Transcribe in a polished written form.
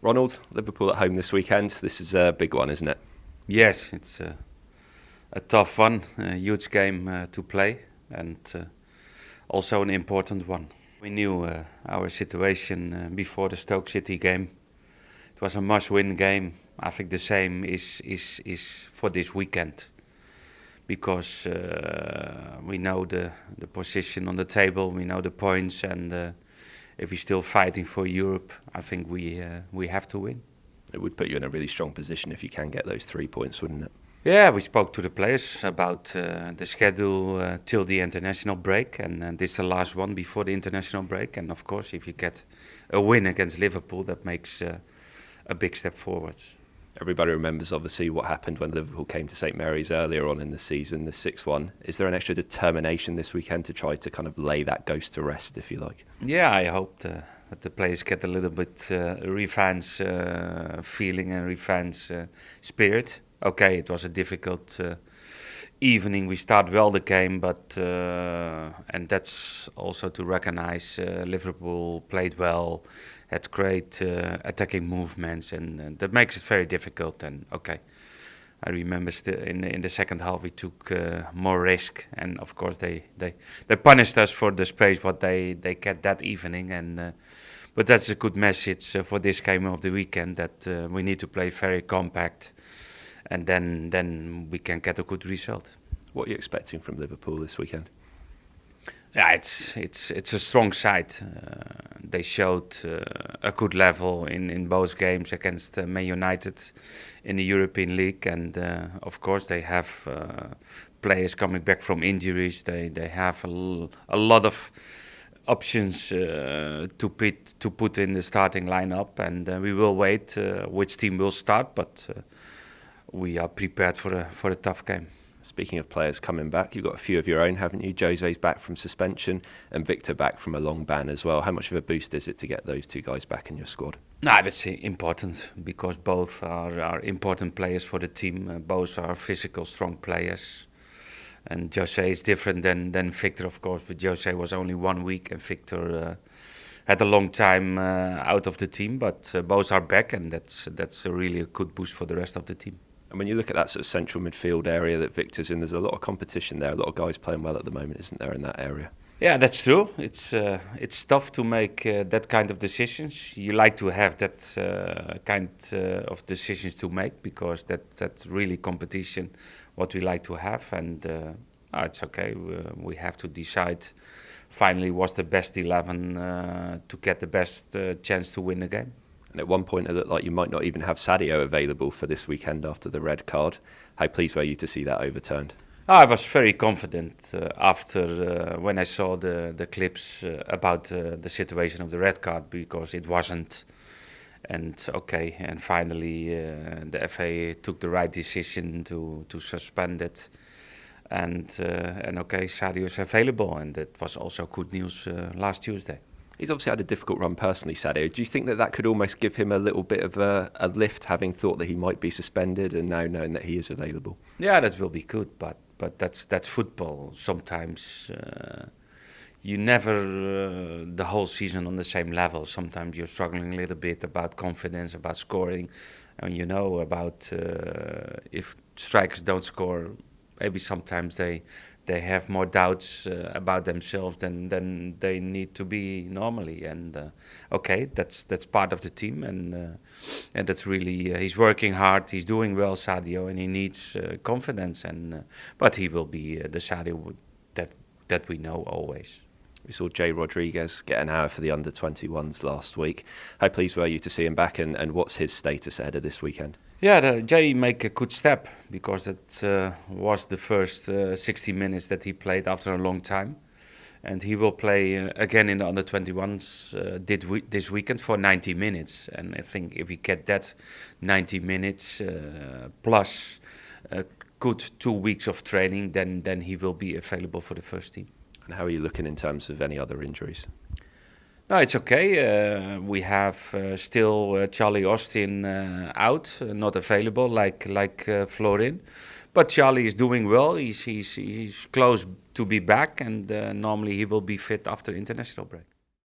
Ronald, Liverpool at home this weekend. This is a big one, isn't it? Yes, it's a tough one, a huge game to play, and also an important one. We knew our situation before the Stoke City game. It was a must-win game. I think the same is for this weekend, because we know the position on the table, we know the points, and if we're still fighting for Europe, I think we have to win. It would put you in a really strong position if you can get those 3 points, wouldn't it? Yeah, we spoke to the players about the schedule till the international break, and this is the last one before the international break. And of course, if you get a win against Liverpool, that makes a big step forwards. Everybody remembers, obviously, what happened when Liverpool came to St Mary's earlier on in the season, the 6-1. Is there an extra determination this weekend to try to kind of lay that ghost to rest, if you like? Yeah, I hope that the players get a little bit revenge feeling and revenge spirit. Okay, it was a difficult evening. We start well the game, but and that's also to recognize Liverpool played well, had great attacking movements, and that makes it very difficult. And okay, I remember in the second half we took more risk, and of course they punished us for the space what they get that evening. And but that's a good message for this game of the weekend, that we need to play very compact, and then we can get a good result. What are you expecting from Liverpool this weekend? Yeah, it's a strong side. They showed a good level in both games against Man United in the European League, and of course they have players coming back from injuries. They have a lot of options to put in the starting lineup, and we will wait which team will start, but we are prepared for a tough game. Speaking of players coming back, you've got a few of your own, haven't you? Jose's back from suspension and Victor back from a long ban as well. How much of a boost is it to get those two guys back in your squad? Nah, that's important, because both are important players for the team. Both are physical, strong players. And Jose is different than Victor, of course, but Jose was only 1 week and Victor had a long time out of the team. But both are back, and that's really a good boost for the rest of the team. And when you look at that sort of central midfield area that Victor's in, there's a lot of competition there, a lot of guys playing well at the moment, isn't there, in that area? Yeah, that's true. It's tough to make that kind of decisions. You like to have that kind of decisions to make, because that's really competition, what we like to have. And it's okay. We have to decide finally what's the best 11 to get the best chance to win the game. And at one point it looked like you might not even have Sadio available for this weekend after the red card. How pleased were you to see that overturned? I was very confident after when I saw the clips about the situation of the red card, because it wasn't. And okay, and finally the FA took the right decision to suspend it. And okay, Sadio is available, and that was also good news last Tuesday. He's obviously had a difficult run personally, Sadio. Do you think that could almost give him a little bit of a lift, having thought that he might be suspended and now knowing that he is available? Yeah, that will be good, but that's football. Sometimes you never the whole season on the same level. Sometimes you're struggling a little bit about confidence, about scoring, and you know about if strikers don't score, maybe sometimes they have more doubts about themselves than they need to be normally. And okay, that's part of the team, and that's really he's working hard, he's doing well, Sadio, and he needs confidence. And but he will be the Sadio that we know always. We saw Jay Rodriguez get an hour for the under-21s last week. How pleased were you to see him back, and what's his status ahead of this weekend? Yeah, Jay make a good step, because it was the first 60 minutes that he played after a long time. And he will play again in the under-21s this weekend for 90 minutes. And I think if we get that 90 minutes plus a good 2 weeks of training, then he will be available for the first team. And how are you looking in terms of any other injuries? No, it's okay. We have still Charlie Austin out, not available like Florin. But Charlie is doing well. He's close to be back, and normally he will be fit after international break.